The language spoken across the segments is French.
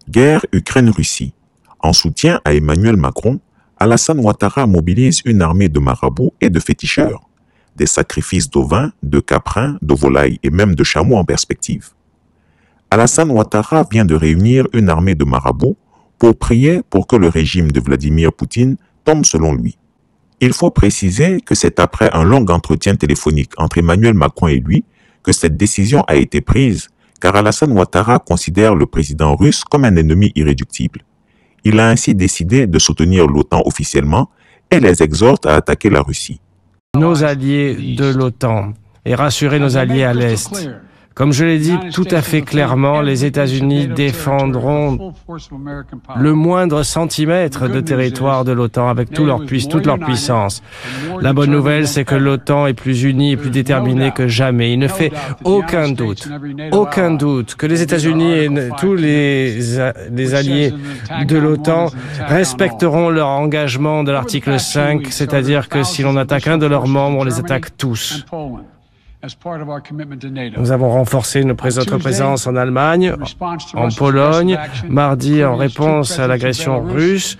Guerre Ukraine-Russie. En soutien à Emmanuel Macron, Alassane Ouattara mobilise une armée de marabouts et de féticheurs. Des sacrifices d'ovins, de caprins, de volailles et même de chameaux en perspective. Alassane Ouattara vient de réunir une armée de marabouts pour prier pour que le régime de Vladimir Poutine tombe selon lui. Il faut préciser que c'est après un long entretien téléphonique entre Emmanuel Macron et lui que cette décision a été prise, car Alassane Ouattara considère le président russe comme un ennemi irréductible. Il a ainsi décidé de soutenir l'OTAN officiellement et les exhorte à attaquer la Russie. Nos alliés de l'OTAN et rassurer nos alliés à l'Est. Comme je l'ai dit tout à fait clairement, les États-Unis défendront le moindre centimètre de territoire de l'OTAN avec toute leur puissance. La bonne nouvelle, c'est que l'OTAN est plus unie et plus déterminée que jamais. Il ne fait aucun doute que les États-Unis et tous les alliés de l'OTAN respecteront leur engagement de l'article 5, c'est-à-dire que si l'on attaque un de leurs membres, on les attaque tous. Nous avons renforcé notre présence en Allemagne, en Pologne, mardi en réponse à l'agression russe.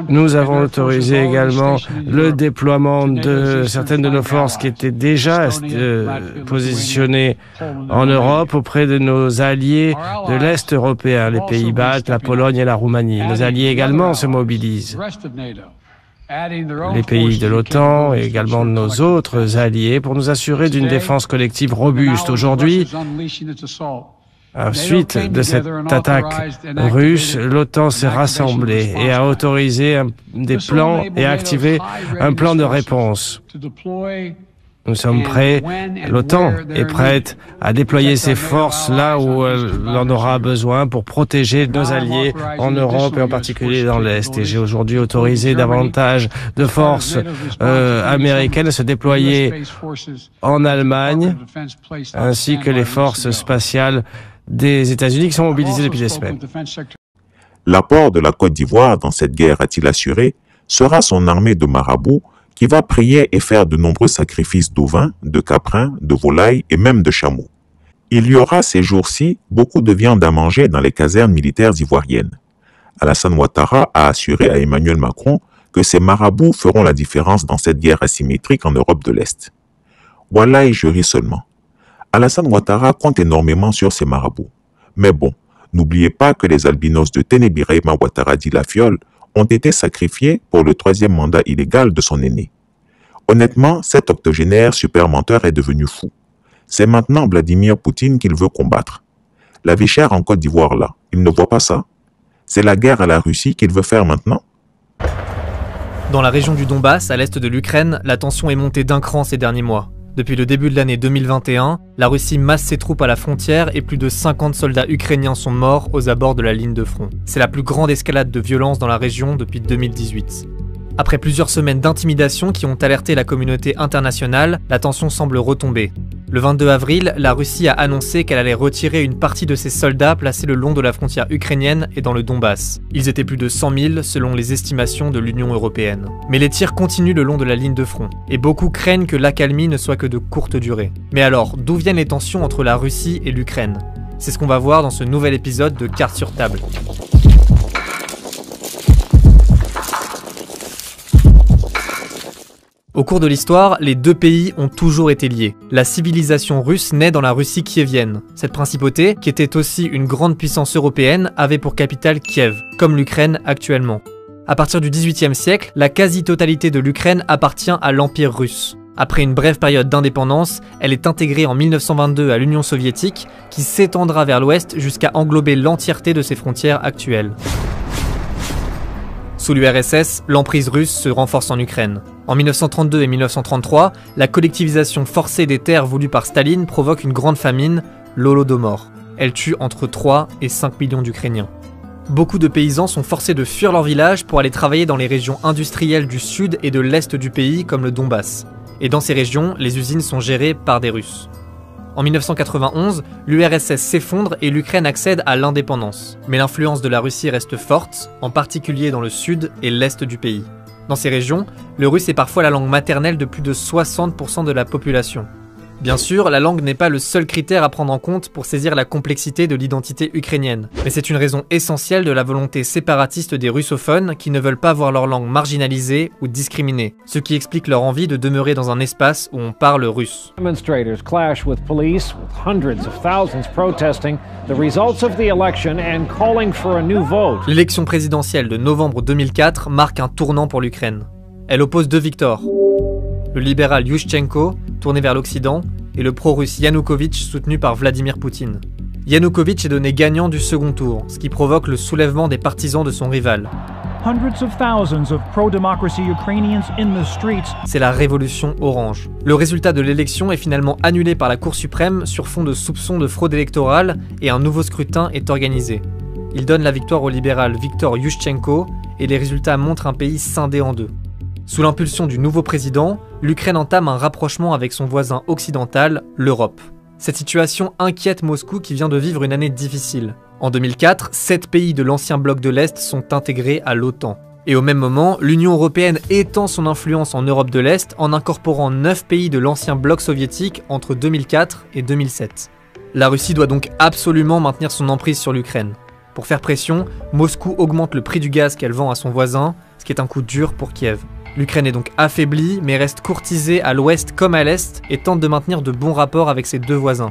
Nous avons autorisé également le déploiement de certaines de nos forces qui étaient déjà positionnées en Europe auprès de nos alliés de l'Est européen, les pays baltes, la Pologne et la Roumanie. Nos alliés également se mobilisent. Les pays de l'OTAN et également nos autres alliés pour nous assurer d'une défense collective robuste. Aujourd'hui, suite de cette attaque russe, l'OTAN s'est rassemblée et a autorisé des plans et activé un plan de réponse. Nous sommes prêts, l'OTAN est prête à déployer ses forces là où elle en aura besoin pour protéger nos alliés en Europe et en particulier dans l'Est. Et j'ai aujourd'hui autorisé davantage de forces américaines à se déployer en Allemagne, ainsi que les forces spatiales des États-Unis qui sont mobilisées depuis des semaines. L'apport de la Côte d'Ivoire dans cette guerre, a-t-il assuré, sera son armée de marabouts qui va prier et faire de nombreux sacrifices d'ovins, de caprins, de volailles et même de chameaux. Il y aura ces jours-ci beaucoup de viande à manger dans les casernes militaires ivoiriennes. Alassane Ouattara a assuré à Emmanuel Macron que ces marabouts feront la différence dans cette guerre asymétrique en Europe de l'Est. Voilà et je ris seulement. Alassane Ouattara compte énormément sur ces marabouts. Mais bon, n'oubliez pas que les albinos de Ténébiraïma Ouattara dit la Fiole ont été sacrifiés pour le 3e mandat illégal de son aîné. Honnêtement, cet octogénaire super menteur est devenu fou. C'est maintenant Vladimir Poutine qu'il veut combattre. La vie chère en Côte d'Ivoire là, il ne voit pas ça. C'est la guerre à la Russie qu'il veut faire maintenant. Dans la région du Donbass, à l'est de l'Ukraine, la tension est montée d'un cran ces derniers mois. Depuis le début de l'année 2021, la Russie masse ses troupes à la frontière et plus de 50 soldats ukrainiens sont morts aux abords de la ligne de front. C'est la plus grande escalade de violence dans la région depuis 2018. Après plusieurs semaines d'intimidation qui ont alerté la communauté internationale, la tension semble retomber. Le 22 avril, la Russie a annoncé qu'elle allait retirer une partie de ses soldats placés le long de la frontière ukrainienne et dans le Donbass. Ils étaient plus de 100 000 selon les estimations de l'Union européenne. Mais les tirs continuent le long de la ligne de front, et beaucoup craignent que l'accalmie ne soit que de courte durée. Mais alors, d'où viennent les tensions entre la Russie et l'Ukraine? C'est ce qu'on va voir dans ce nouvel épisode de Cartes sur table. Au cours de l'histoire, les deux pays ont toujours été liés. La civilisation russe naît dans la Russie kievienne. Cette principauté, qui était aussi une grande puissance européenne, avait pour capitale Kiev, comme l'Ukraine actuellement. À partir du XVIIIe siècle, la quasi-totalité de l'Ukraine appartient à l'Empire russe. Après une brève période d'indépendance, elle est intégrée en 1922 à l'Union soviétique, qui s'étendra vers l'ouest jusqu'à englober l'entièreté de ses frontières actuelles. Sous l'URSS, l'emprise russe se renforce en Ukraine. En 1932 et 1933, la collectivisation forcée des terres voulue par Staline provoque une grande famine, l'Holodomor. Elle tue entre 3 et 5 millions d'Ukrainiens. Beaucoup de paysans sont forcés de fuir leur village pour aller travailler dans les régions industrielles du sud et de l'est du pays, comme le Donbass. Et dans ces régions, les usines sont gérées par des Russes. En 1991, l'URSS s'effondre et l'Ukraine accède à l'indépendance. Mais l'influence de la Russie reste forte, en particulier dans le sud et l'est du pays. Dans ces régions, le russe est parfois la langue maternelle de plus de 60% de la population. Bien sûr, la langue n'est pas le seul critère à prendre en compte pour saisir la complexité de l'identité ukrainienne, mais c'est une raison essentielle de la volonté séparatiste des russophones qui ne veulent pas voir leur langue marginalisée ou discriminée, ce qui explique leur envie de demeurer dans un espace où on parle russe. Demonstrators clash with police, with hundreds of thousands protesting the results of the election and calling for a new vote. L'élection présidentielle de novembre 2004 marque un tournant pour l'Ukraine. Elle oppose deux victors. Le libéral Yushchenko, tourné vers l'Occident, et le pro-russe Yanukovych, soutenu par Vladimir Poutine. Yanukovych est donné gagnant du second tour, ce qui provoque le soulèvement des partisans de son rival. C'est la révolution orange. Le résultat de l'élection est finalement annulé par la Cour suprême sur fond de soupçons de fraude électorale et un nouveau scrutin est organisé. Il donne la victoire au libéral Viktor Yushchenko et les résultats montrent un pays scindé en deux. Sous l'impulsion du nouveau président, l'Ukraine entame un rapprochement avec son voisin occidental, l'Europe. Cette situation inquiète Moscou qui vient de vivre une année difficile. En 2004, 7 pays de l'ancien bloc de l'Est sont intégrés à l'OTAN. Et au même moment, l'Union européenne étend son influence en Europe de l'Est en incorporant 9 pays de l'ancien bloc soviétique entre 2004 et 2007. La Russie doit donc absolument maintenir son emprise sur l'Ukraine. Pour faire pression, Moscou augmente le prix du gaz qu'elle vend à son voisin, ce qui est un coup dur pour Kiev. L'Ukraine est donc affaiblie, mais reste courtisée à l'ouest comme à l'est et tente de maintenir de bons rapports avec ses deux voisins.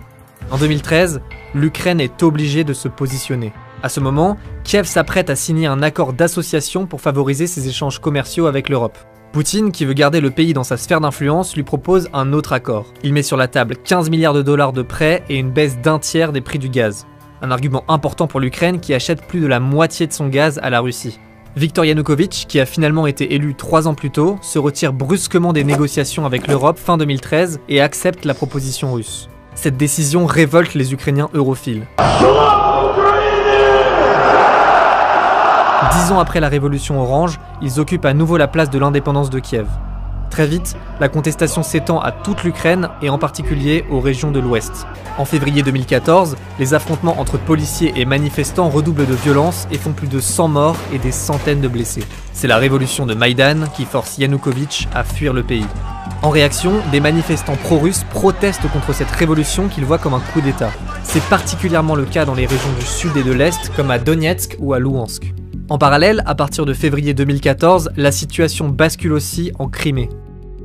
En 2013, l'Ukraine est obligée de se positionner. À ce moment, Kiev s'apprête à signer un accord d'association pour favoriser ses échanges commerciaux avec l'Europe. Poutine, qui veut garder le pays dans sa sphère d'influence, lui propose un autre accord. Il met sur la table 15 milliards de dollars de prêts et une baisse d'un tiers des prix du gaz. Un argument important pour l'Ukraine qui achète plus de la moitié de son gaz à la Russie. Viktor Yanukovych, qui a finalement été élu 3 ans plus tôt, se retire brusquement des négociations avec l'Europe fin 2013 et accepte la proposition russe. Cette décision révolte les Ukrainiens europhiles. 10 ans après la révolution orange, ils occupent à nouveau la place de l'indépendance de Kiev. Très vite, la contestation s'étend à toute l'Ukraine et en particulier aux régions de l'Ouest. En février 2014, les affrontements entre policiers et manifestants redoublent de violence et font plus de 100 morts et des centaines de blessés. C'est la révolution de Maïdan qui force Yanukovych à fuir le pays. En réaction, des manifestants pro-russes protestent contre cette révolution qu'ils voient comme un coup d'État. C'est particulièrement le cas dans les régions du sud et de l'Est, comme à Donetsk ou à Louhansk. En parallèle, à partir de février 2014, la situation bascule aussi en Crimée.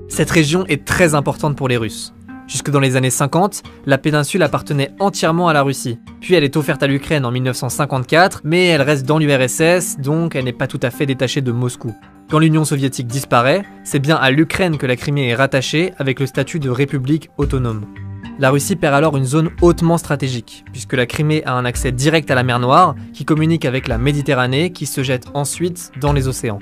Cette région est très importante pour les Russes. Jusque dans les années 50, la péninsule appartenait entièrement à la Russie. Puis elle est offerte à l'Ukraine en 1954, mais elle reste dans l'URSS, donc elle n'est pas tout à fait détachée de Moscou. Quand l'Union soviétique disparaît, c'est bien à l'Ukraine que la Crimée est rattachée avec le statut de république autonome. La Russie perd alors une zone hautement stratégique, puisque la Crimée a un accès direct à la mer Noire, qui communique avec la Méditerranée, qui se jette ensuite dans les océans.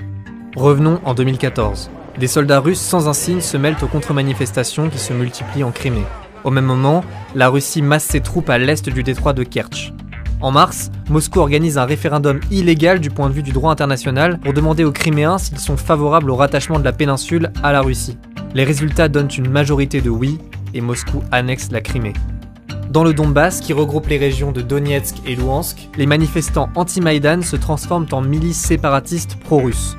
Revenons en 2014. Des soldats russes sans insigne se mêlent aux contre-manifestations qui se multiplient en Crimée. Au même moment, la Russie masse ses troupes à l'est du détroit de Kertch. En mars, Moscou organise un référendum illégal du point de vue du droit international pour demander aux Criméens s'ils sont favorables au rattachement de la péninsule à la Russie. Les résultats donnent une majorité de oui, et Moscou annexe la Crimée. Dans le Donbass, qui regroupe les régions de Donetsk et Louhansk, les manifestants anti-Maïdan se transforment en milices séparatistes pro-russes.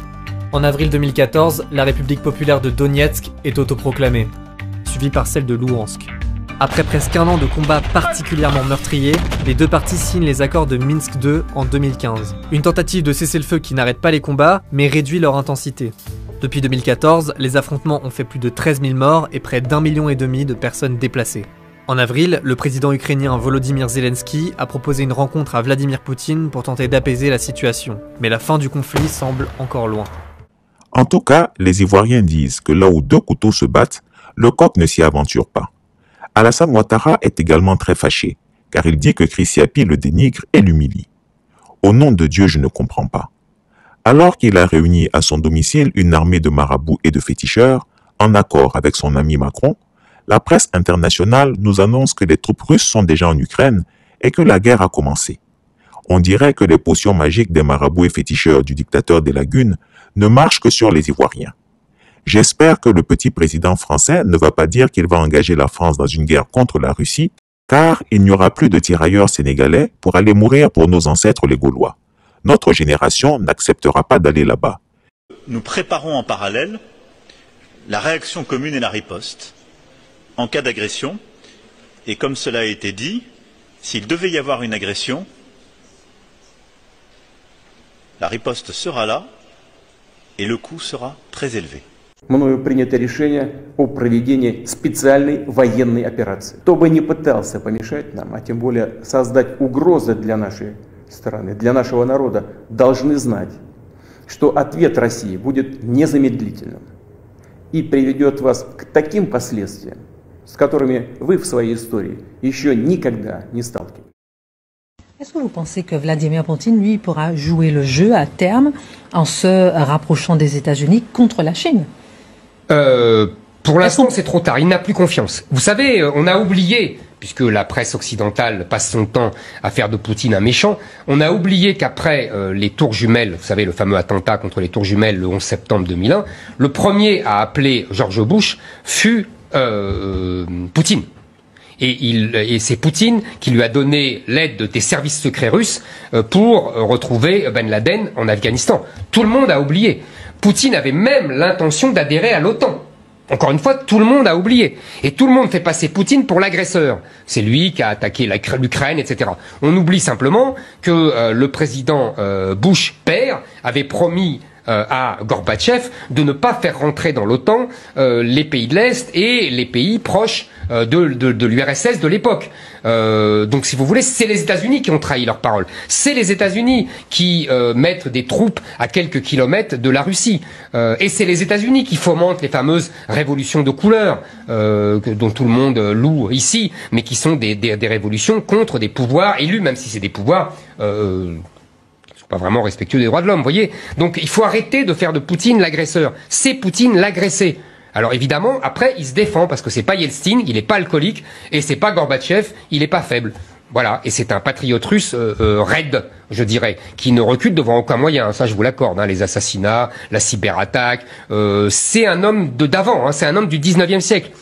En avril 2014, la République populaire de Donetsk est autoproclamée, suivie par celle de Louhansk. Après presque un an de combats particulièrement meurtriers, les deux parties signent les accords de Minsk II en 2015. Une tentative de cessez-le-feu qui n'arrête pas les combats, mais réduit leur intensité. Depuis 2014, les affrontements ont fait plus de 13 000 morts et près d'1,5 million de personnes déplacées. En avril, le président ukrainien Volodymyr Zelensky a proposé une rencontre à Vladimir Poutine pour tenter d'apaiser la situation. Mais la fin du conflit semble encore loin. En tout cas, les Ivoiriens disent que là où deux couteaux se battent, le coq ne s'y aventure pas. Alassane Ouattara est également très fâché, car il dit que Chrissy Api le dénigre et l'humilie. Au nom de Dieu, je ne comprends pas. Alors qu'il a réuni à son domicile une armée de marabouts et de féticheurs, en accord avec son ami Macron, la presse internationale nous annonce que les troupes russes sont déjà en Ukraine et que la guerre a commencé. On dirait que les potions magiques des marabouts et féticheurs du dictateur des lagunes ne marchent que sur les Ivoiriens. J'espère que le petit président français ne va pas dire qu'il va engager la France dans une guerre contre la Russie, car il n'y aura plus de tirailleurs sénégalais pour aller mourir pour nos ancêtres les Gaulois. Notre génération n'acceptera pas d'aller là-bas. Nous préparons en parallèle la réaction commune et la riposte en cas d'agression Et comme cela a été dit, s'il devait y avoir une agression, la riposte sera là et le coût sera très élevé. Мною принято решение о проведении специальной военной операции. Кто бы ни пытался помешать нам, а тем более создать угрозы для нашей страны, для нашего народа, должны знать, что ответ России будет незамедлительным и приведет вас к таким последствиям, с которыми вы в своей истории еще никогда не сталкивались. Est-ce que vous pensez que Vladimir Poutine, lui, pourra jouer le jeu à terme en se rapprochant des États-Unis contre la Chine? Pour l'instant, c'est trop tard. Il n'a plus confiance. Vous savez, on a oublié, puisque la presse occidentale passe son temps à faire de Poutine un méchant, on a oublié qu'après les tours jumelles, vous savez, le fameux attentat contre les tours jumelles le 11 septembre 2001, le premier à appeler George Bush fut Poutine. Et c'est Poutine qui lui a donné l'aide des services secrets russes pour retrouver Ben Laden en Afghanistan. Tout le monde a oublié. Poutine avait même l'intention d'adhérer à l'OTAN. Encore une fois, tout le monde a oublié. Et tout le monde fait passer Poutine pour l'agresseur. C'est lui qui a attaqué l'Ukraine, etc. On oublie simplement que le président Bush père avait promis à Gorbatchev de ne pas faire rentrer dans l'OTAN les pays de l'Est et les pays proches de l'URSS de l'époque. Donc si vous voulez, c'est les États-Unis qui ont trahi leur parole. C'est les États-Unis qui mettent des troupes à quelques kilomètres de la Russie. Et c'est les États-Unis qui fomentent les fameuses révolutions de couleur dont tout le monde loue ici, mais qui sont des révolutions contre des pouvoirs élus, même si c'est des pouvoirs pas vraiment respectueux des droits de l'homme, vous voyez. Donc il faut arrêter de faire de Poutine l'agresseur. C'est Poutine l'agressé. Alors évidemment, après, il se défend parce que c'est pas Yeltsin, il est pas alcoolique, et c'est pas Gorbatchev, il est pas faible. Voilà, et c'est un patriote russe raide, je dirais, qui ne recule devant aucun moyen, ça je vous l'accorde, hein, les assassinats, la cyberattaque, c'est un homme d'avant, hein, c'est un homme du 19e siècle.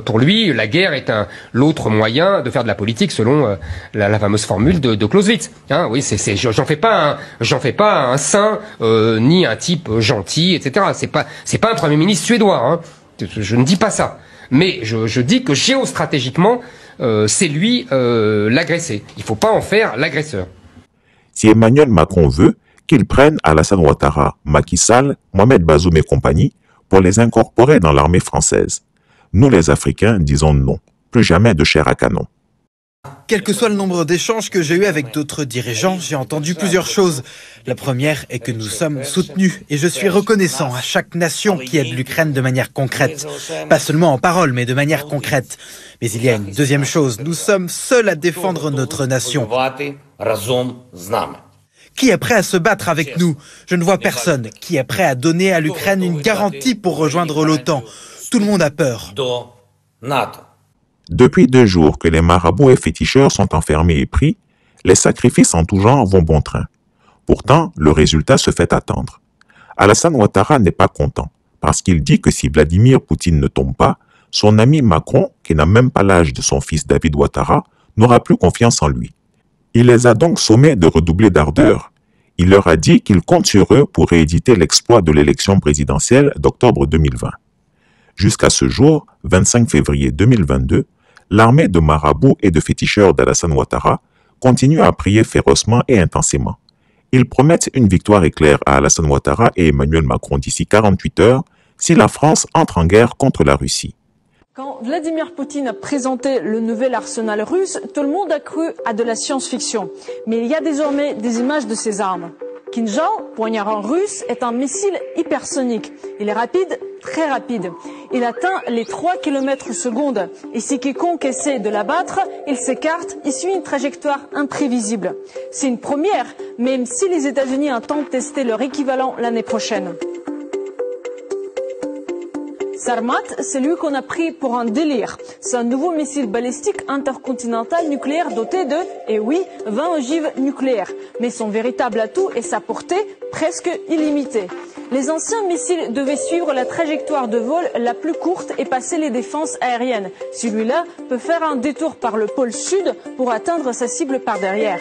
Pour lui, la guerre est l'autre moyen de faire de la politique, selon la fameuse formule de Clausewitz. Hein, oui, j'en fais pas un saint ni un type gentil, etc. C'est pas un premier ministre suédois. Hein. Je ne dis pas ça, mais je dis que géostratégiquement, c'est lui l'agressé. Il faut pas en faire l'agresseur. Si Emmanuel Macron veut qu'il prenne Alassane Ouattara, Macky Sall, Mohamed Bazoum et compagnie pour les incorporer dans l'armée française, nous les Africains disons non, plus jamais de chair à canon. Quel que soit le nombre d'échanges que j'ai eus avec d'autres dirigeants, j'ai entendu plusieurs choses. La première est que nous sommes soutenus et je suis reconnaissant à chaque nation qui aide l'Ukraine de manière concrète. Pas seulement en parole, mais de manière concrète. Mais il y a une deuxième chose, nous sommes seuls à défendre notre nation. Qui est prêt à se battre avec nous? Je ne vois personne. Qui est prêt à donner à l'Ukraine une garantie pour rejoindre l'OTAN? Tout le monde a peur. Depuis 2 jours que les marabouts et féticheurs sont enfermés et pris, les sacrifices en tout genre vont bon train. Pourtant, le résultat se fait attendre. Alassane Ouattara n'est pas content, parce qu'il dit que si Vladimir Poutine ne tombe pas, son ami Macron, qui n'a même pas l'âge de son fils David Ouattara, n'aura plus confiance en lui. Il les a donc sommés de redoubler d'ardeur. Il leur a dit qu'il compte sur eux pour rééditer l'exploit de l'élection présidentielle d'octobre 2020. Jusqu'à ce jour, 25 février 2022, l'armée de marabouts et de féticheurs d'Alassane Ouattara continue à prier férocement et intensément. Ils promettent une victoire éclair à Alassane Ouattara et Emmanuel Macron d'ici 48 heures si la France entre en guerre contre la Russie. Quand Vladimir Poutine a présenté le nouvel arsenal russe, tout le monde a cru à de la science-fiction. Mais il y a désormais des images de ces armes. Kinjal, poignard en russe, est un missile hypersonique. Il est rapide, très rapide. Il atteint les 3 km/s. Et si quiconque essaie de l'abattre, il s'écarte et suit une trajectoire imprévisible. C'est une première, même si les États-Unis entendent tester leur équivalent l'année prochaine. Sarmat, c'est lui qu'on a pris pour un délire. C'est un nouveau missile balistique intercontinental nucléaire doté de, et oui, 20 ogives nucléaires. Mais son véritable atout est sa portée presque illimitée. Les anciens missiles devaient suivre la trajectoire de vol la plus courte et passer les défenses aériennes. Celui-là peut faire un détour par le pôle sud pour atteindre sa cible par derrière.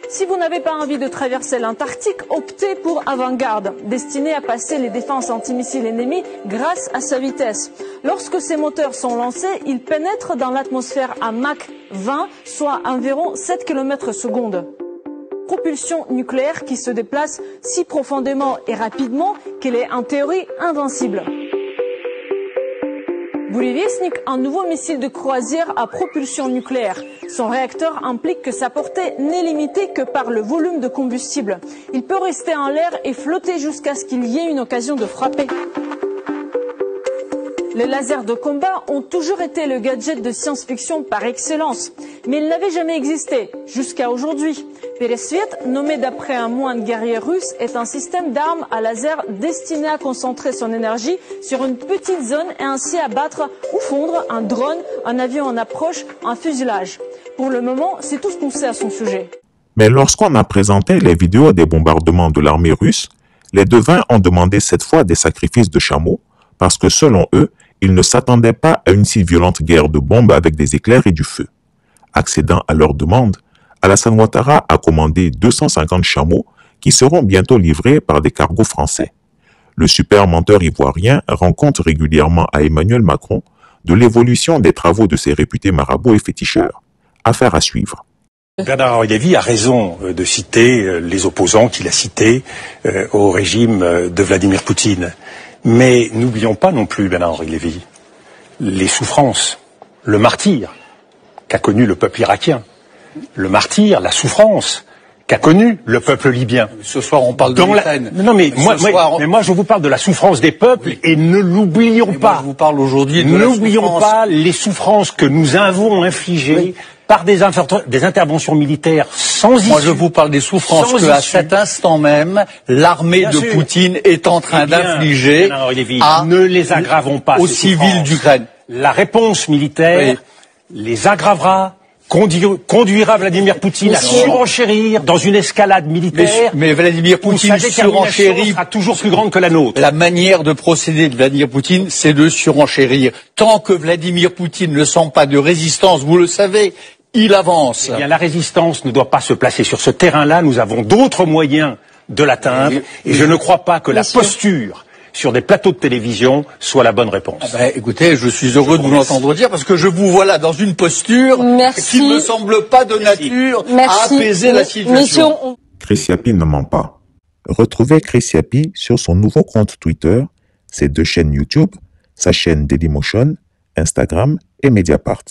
Si vous Moscou n'avait pas envie de traverser l'Antarctique, optait pour Avant-Garde, destiné à passer les défenses antimissiles ennemies grâce à sa vitesse. Lorsque ces moteurs sont lancés, ils pénètrent dans l'atmosphère à Mach 20, soit environ 7 km/s. Propulsion nucléaire qui se déplace si profondément et rapidement qu'elle est en théorie invincible. Буревестник, un nouveau missile de croisière à propulsion nucléaire. Son réacteur implique que sa portée n'est limitée que par le volume de combustible. Il peut rester en l'air et flotter jusqu'à ce qu'il y ait une occasion de frapper. Les lasers de combat ont toujours été le gadget de science-fiction par excellence, mais ils n'avaient jamais existé, jusqu'à aujourd'hui. Peresviet, nommé d'après un moine guerrier russe, est un système d'armes à laser destiné à concentrer son énergie sur une petite zone et ainsi abattre ou fondre un drone, un avion en approche, un fuselage. Pour le moment, c'est tout ce qu'on sait à son sujet. Mais lorsqu'on a présenté les vidéos des bombardements de l'armée russe, les devins ont demandé cette fois des sacrifices de chameaux, parce que selon eux, ils ne s'attendaient pas à une si violente guerre de bombes avec des éclairs et du feu. Accédant à leur demande, Alassane Ouattara a commandé 250 chameaux qui seront bientôt livrés par des cargos français. Le super menteur ivoirien rend compte régulièrement à Emmanuel Macron de l'évolution des travaux de ses réputés marabouts et féticheurs. Affaire à suivre. Bernard-Henri Lévy a raison de citer les opposants qu'il a cités au régime de Vladimir Poutine. Mais n'oublions pas non plus, Bernard-Henri Lévy, les souffrances, le martyre qu'a connu le peuple irakien, le martyre, la souffrance qu'a connu le peuple libyen. Ce soir, on parle de l'Ukraine. Non, mais moi, je vous parle de la souffrance des peuples et ne l'oublions pas. Moi, je vous parle aujourd'hui de n'oublions pas les souffrances que nous avons infligées par des interventions militaires sans issue. Moi, je vous parle des souffrances qu'à cet instant même, l'armée de Poutine est en train d'infliger ne les aggravons pas aux civils d'Ukraine. La réponse militaire les aggravera, conduira Vladimir Poutine à surenchérir dans une escalade militaire. Mais Vladimir Poutine surenchérit sera toujours plus grande que la nôtre. La manière de procéder de Vladimir Poutine, c'est de surenchérir. Tant que Vladimir Poutine ne sent pas de résistance, vous le savez, il avance. Eh bien, la résistance ne doit pas se placer sur ce terrain-là. Nous avons d'autres moyens de l'atteindre. Et je ne crois pas que la posture sur des plateaux de télévision soit la bonne réponse. Ah ben, écoutez, je suis heureux de vous l'entendre dire parce que je vous vois là dans une posture qui ne me semble pas de nature à apaiser la situation. Chris Yapi ne ment pas. Retrouvez Chris Yapi sur son nouveau compte Twitter, ses 2 chaînes YouTube, sa chaîne Dailymotion, Instagram et Mediapart.